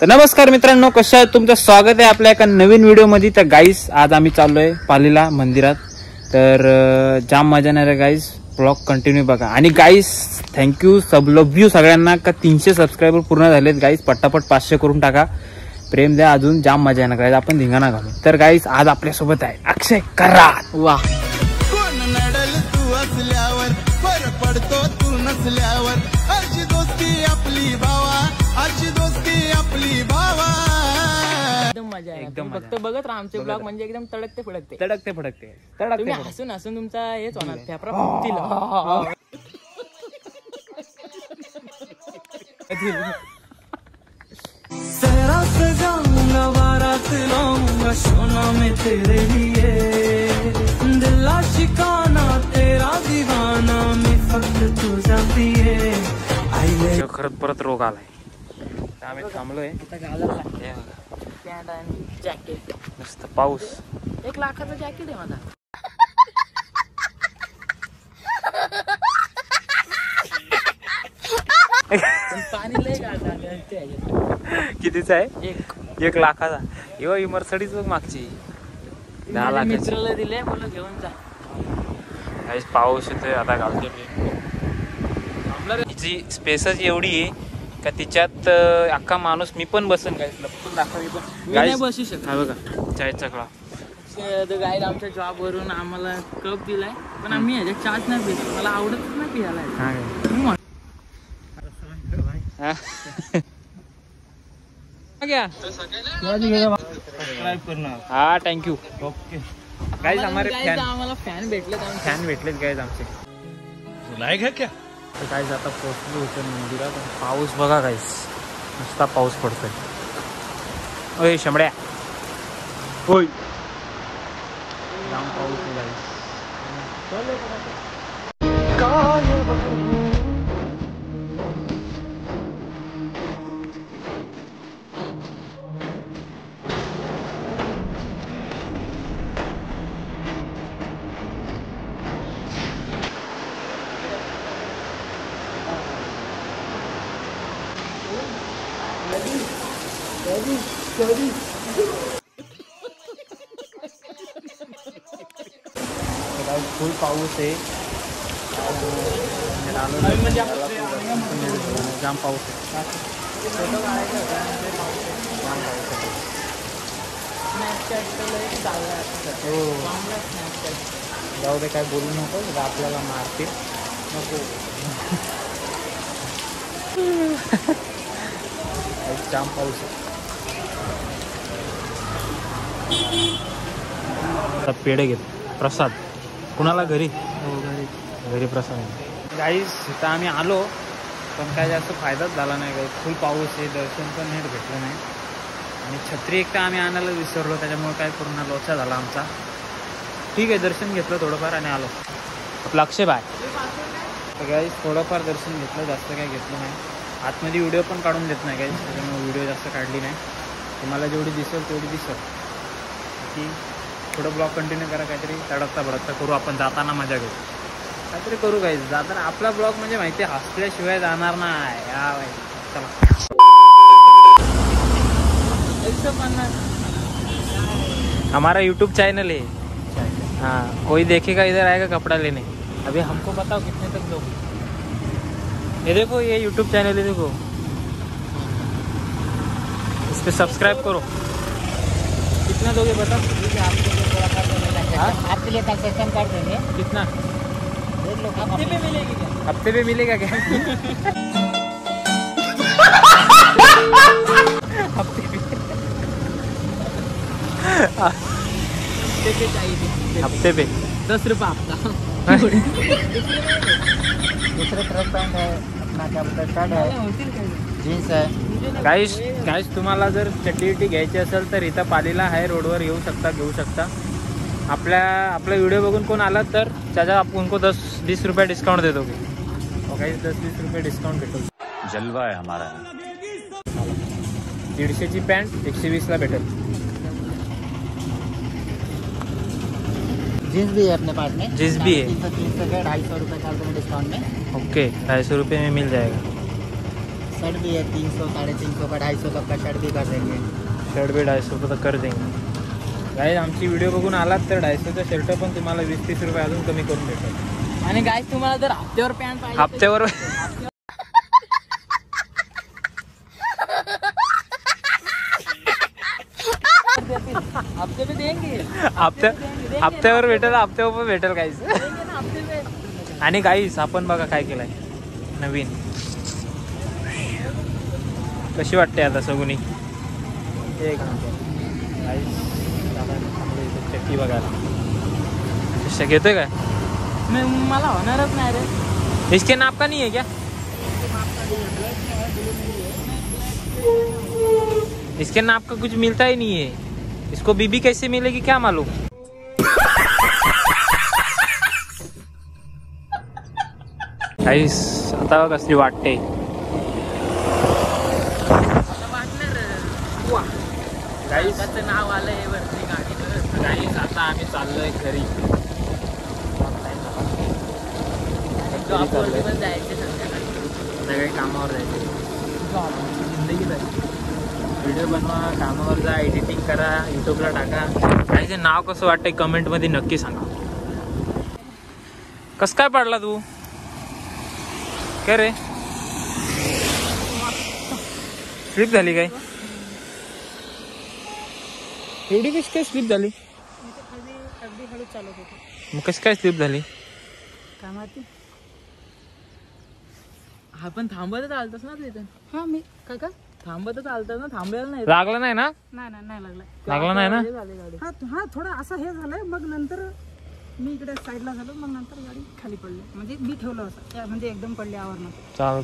तर नमस्कार मित्रांनो, कशा आहेत? तुमचं स्वागत आहे आपल्या एका नवीन व्हिडिओमध्ये। तर गाईस आज आम्ही चाललोय पालीला मंदिरात। तर जाम मजा येणार आहे गाईस, ब्लॉग कंटिन्यू बघा। आणि गाईस थँक्यू लव यू सगळ्यांना का 300 सबस्क्रायबर पूर्ण झालेत गाईस। पटापट 500 करून टाका, प्रेम द्या, अजून जाम मजा येणार गाईस, आपण धिंगाणा घालू। तर गाईस आज आपल्या सोबत आहे अक्षय कराड। वाह पडतो तू नसल्यावर अर्ची दोस्ती आपली भावा, अर्ची दोस्ती आपली भावा। एकदम मजा आहे, एकदम फक्त बघत राहा आमचे ब्लॉग, म्हणजे एकदम तडकते फडकते तडकते फडकते तडकते। तुम्ही हसून हसून तुमचा हेच होणार, फेफरा फुटतील। सहरा सजाऊंगा बारात लाऊंगा सोना में तेरे लिए, दिल आशिकाना तेरा दीवाना मैं फक्त तुझा पिये। खरंच परत रोग आलाय, आम्ही थांबलोय। पॅन्ट आणि जॅकेट, नुसतं पाऊस। 1 लाखाचं जॅकेट आहे माझा। पाणी लय गाळतं। कितीचा आहे? 1 लाखाचा। यो ही मर्सडीज बघ मागची 10 लाखाची। मित्राला दिले, बोला घेऊन जा। काहीच पाऊस येतोय आता, घालते जी स्पेसच एवढी आहे का तिच्यात अख्खा माणूस मी पण बसन गाईस, लपटून दाखवा मी पण नाही बसू शकत। हा बघा चायचा कळा गाईड आमच्या जॉब वरून आम्हाला कप दिलाय, पण आम्ही ह्याच्यात चहाच नाही पित, मला आवडतच नाही पियाला। हा थँक्यू। ओके गाइस, हमारे आम्हाला फॅन भेटलेत गाइस आमचे। लायक है क्या? तर गाइस आता पोहोचलो होतो मंदिरात। पाऊस बघा गाइस, नुसता पाऊस पडतोय। ओय शंभड्या, होय जाम पाऊस आहे गाइस। फुल पाऊस आहे, जाम पाऊस आहे। जाऊ दे, काय बोलू नको, आपल्याला मारते नको। जाम पाऊस आहे। पेढे घेत प्रसाद कुणाला घरी, घरी प्रसाद। गाईस इथं आम्ही आलो, पण काय जास्त फायदाच झाला नाही गाईस, फुल पाऊस आहे, दर्शन पण नीट भेटलं नाही। आणि छत्री एक तर आम्ही आणायला विसरलो, त्याच्यामुळे काय पूर्ण लोचा झाला आमचा। ठीक आहे, दर्शन घेतलं थोडंफार आणि आलो आपलं अक्षय बाय। तर गाईस थोडंफार दर्शन घेतलं, जास्त काय घेतलं नाही। आतमध्ये व्हिडिओ पण काढून देत नाही गाईस, त्याच्यामुळे व्हिडिओ जास्त काढली नाही। तुम्हाला जेवढी दिसेल तेवढी दिसेल की थोडं ब्लॉग कंटिन्यू करा, काहीतरी तडकता भडकता करू, आपण जाताना मजा घेऊ, काहीतरी करू गाईस। जाताना आपला ब्लॉग म्हणजे माहिती आहे, हसल्याशिवाय जाणार नाही। चला, 150 हमारा यूट्यूब चैनल है। हाँ, कोई देखेगा इधर आएगा कपड़ा लेने। अभी हमको बताओ कितने तक लोग? ये देखो, ये यूट्यूब चैनल है, देखो इस पे सब्सक्राइब करो। कितना दोगे बताओ? आपके लिए कंसेशन कर देंगे। कितना? हफ्ते पे मिलेगी क्या? हफ्ते पे मिलेगा क्या? हफ्ते पे चाहिए, हफ्ते पे 10 रुपये हफ्ता। दूसरे ट्रक पैंट है अपना, क्या बोलते हैं, शर्ट है, जीन्स है। गाईस तुम्हाला जर चड्डी घ्यायची असेल तर इथं पालीला आहे, रोडवर येऊ शकता। आपला व्हिडिओ बघून कोण आला तर त्याचा आपण उनको 10-20 रुपये डिस्काउंट देतो। गाईस 10-20 रुपये डिस्काउंट भेटतो। जलवा आहे हमारा। 150ची पॅन्ट 120ला भेटेल। जीन्स भी है अपने पास में, जीन्स भी है, 330 का 250 रुपये का डिस्काउंट में। ओके 250 रुपये में मिल जाएगा। शर्ट भी है 300 350 का 250 तक का शर्ट भी कर देंगे। शर्ट भी 250 रुपये तर कर देंगे गाईज। आमची व्हिडिओ बघून आलात तर 250चं शर्ट पण तुम्हाला 20-30 रुपये अजून कमी करून भेटेल। आणि गाईज तुम्हाला जर हप्त्यावर पॅन्ट पाहिजे हप्त्यावर हप्ते पे देंगे हप्त्यावर भेटेल, हप्त्यावर पण भेटेल गाईज। आणि गाईज आपण बघा काय केलंय नवीन, कशी वाटते आता सगुनी एक चक्की बघायला कशा घेतोय काय? मला होणारच नाही रे। इसके नाप का नहीं है क्या? इसके नाप का कुछ मिलता ही नहीं है, इसको बीबी कैसे मिलेगी क्या मालूम। गाईस आता कसली वाटते गाईस, नाव आलंय वरती गाडीवर। गाईस आता आम्ही चाललोय घरी, जॉबवरती पण जायचे संध्याकाळी, सगळे कामावर जायचे। जिंदगीत आहे व्हिडिओ बनवा, कामावर जा, एडिटिंग करा, यूट्यूबला टाका। गाईचे नाव कसं वाटतंय कमेंटमध्ये नक्की सांगा। कस काय पडला तू काय रे? स्लिप झाली काय? एवढी कशी काय स्लिप झाली? अगदी हळू चालत होतो। मग कशी काय स्लिप झाली? काय माहिती, आपण थांबतच आलतोस ना तिथे। हा मी काका थांबतच आलतोस ना, थांबलेलं नाही? लागलं नाही ना? नाही लागला, लागला नाही ना? हा थोडा असं हे झालंय, मग नंतर मी इकडे साईडला झालो, मग नंतर गाडी खाली पडली, म्हणजे मी ठेवलं असं, म्हणजे एकदम पडली आवरण। चाल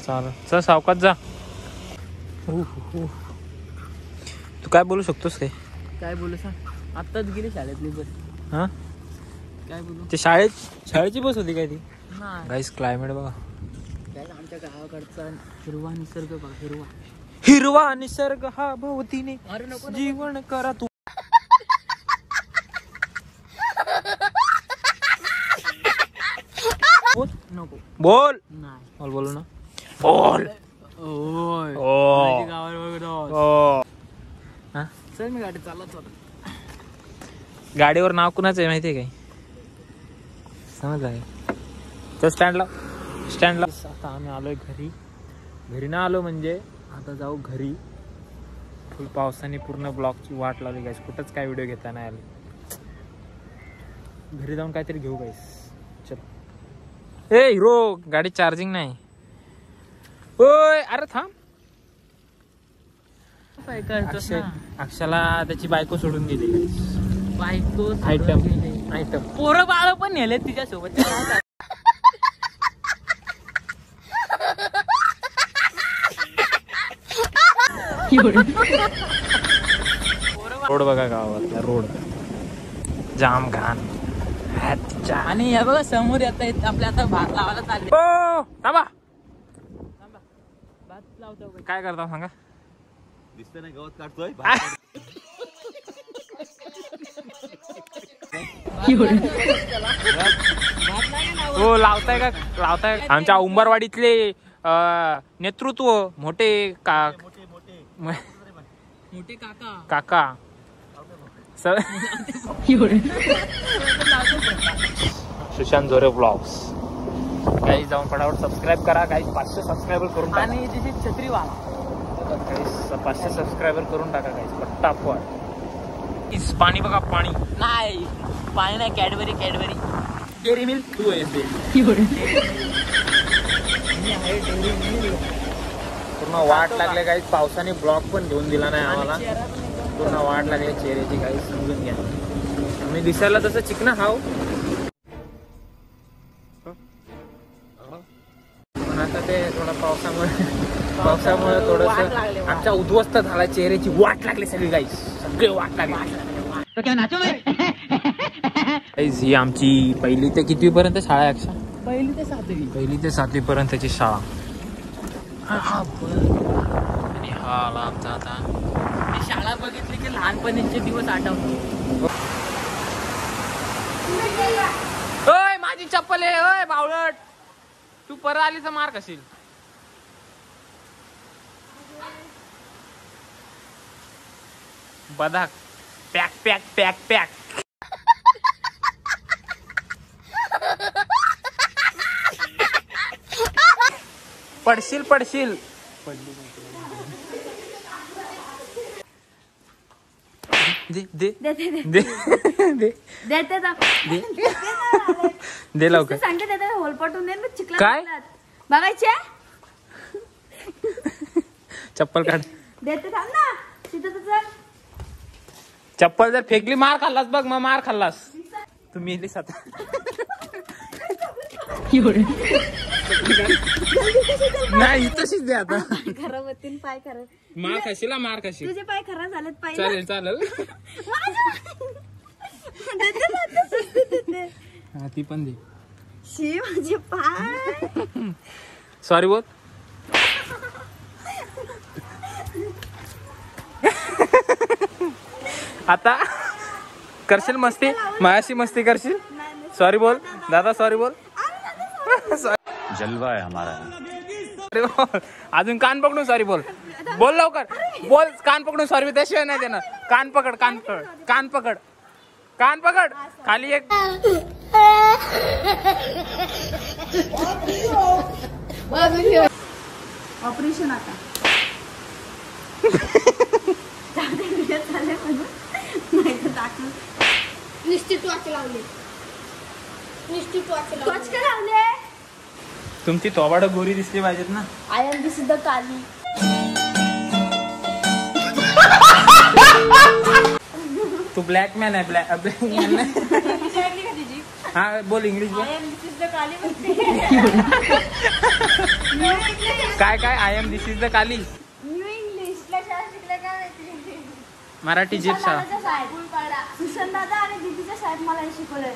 चल सावकाश जा। तू काय बोलू शकतोस काय बोलू सांग, आत्ताच गेली शाळेतली बस। हा काय बोलू, ते शाळेची बस होती काय ती? नाही गाईस क्लायमेट बघा, आमच्या गावाकडचा हिरवा निसर्ग बघा, हिरवा निसर्ग हा भोवतीने अरे नको जीवन करा तू। नको बोल नाही बोलू ना, बोल। ओय ओ गावावर ओ हा चल, मी गाडी चालत होतो। गाडीवर नाव कुणाचं आहे माहितीये काय? समज आहे तर स्टँडला आता आम्ही आलोय घरी ना आलो म्हणजे आता जाऊ घरी। फुल पावसाने पूर्ण ब्लॉकची वाट लावली गाईस, कुठंच काय व्हिडिओ घेता नाही आले। घरी जाऊन काहीतरी घेऊ गाईस, चल। ए हिरो गाडी चार्जिंग नाही। ओय अरे थांब, अक्षाला त्याची बायको सोडून गेली गाईस। बायको आयटम पोरं बाळ पण नेले तिच्या सोबत। रोड बघा गावातला रोड जाम घाण आणि हे बघा समोर येत आपल्या आता भात लावायला चालले। थांबा भात लावतो काय करता सांगा? दिसतं नाही गवत काढतोय। हो लावताय आमच्या उंबरवाडीतले नेतृत्व मोठे काका सुशांत जोरे ब्लॉग्स। काही जाऊन फटाफट सबस्क्राईब करा, काही 500 सबस्क्रायबर करून टाका। आणि तिची छत्री वाला 500 सबस्क्रायबर करून टाका काही पट्टापट। पाणी बघा, पाणी नाही कॅडबरी डेअरी मिल्क तू आहे पूर्ण वाट लागले काही पावसाने ब्लॉक पण घेऊन दिला नाही आम्हाला, पूर्ण वाट लागली चेहऱ्याची काही समजून घ्या। आम्ही दिसायला तसं चिकना हाव, पण आता ते थोडं पावसामुळे थोडस आमच्या उद्ध्वस्त झाला, चेहऱ्याची वाट लागली सगळी गाईस, सगळे वाट लागली। ही आमची 1ली ते कितवी पर्यंत शाळा आहे अक्षा? 1ली ते 7वी पर्यंतची शाळा। आणि हा आला आमचा आता। ही शाळा बघितली की लहानपणीचे दिवस आठवतो। ओय माझी चप्पल आहे, ओय बावळट तू परत आली तर मार खाशील। बदाक पॅक पॅक पॅक पॅक. पडशील पडशील. दे दे दे दे दे दे दे देते ना. दे लवकर. सांगते देते होल पटून दे ना चिखलात. काय? बघायचे चप्पल काढ. देते थांब ना तिथं तुझं. चप्पल जर फेकली मार खाल्लास बघ. मग मार खाल्लास तू मेलीस आता. नाही तशीच दे आता. खराब होतील पाय खराब. मार खाशील मार खाशील. तुझे पाय खराब झालेत पाय. चालेल चालेल. हा ती पण दे. शी माझे पाय. सॉरी बोल. आता करशील मस्ती माझ्याशी मस्ती करशील. सॉरी बोल दादा. सॉरी बोल. जलवा है हमारा. सॉरी बोल. अजून कान पकडून सॉरी बोल. बोल लवकर बोल. कान पकडून सॉरी त्याशिवाय नाही देणार. कान पकड कान पकड कान पकड कान पकड. खाली एक. ऑपरेशन आता. निश्चित वाच लावले. निश्चित वाच टॉर्च का लावले. तुमची तोबाड गोरी दिसली पाहिजेत ना. I am this is the काली. तू ब्लॅक मॅन आहे. ब्लॅक मॅन नाही. हा बोल इंग्लिश बोल. I am this is the काली म्हणते. काय काय I am this is the काली. न्यू इंग्लिश ला शाळा शिकल्या काय माहिती. मराठी जीप शाळा. सुशांत दादा आणि दीदीच्या शाळेत मला हे शिकवलंय.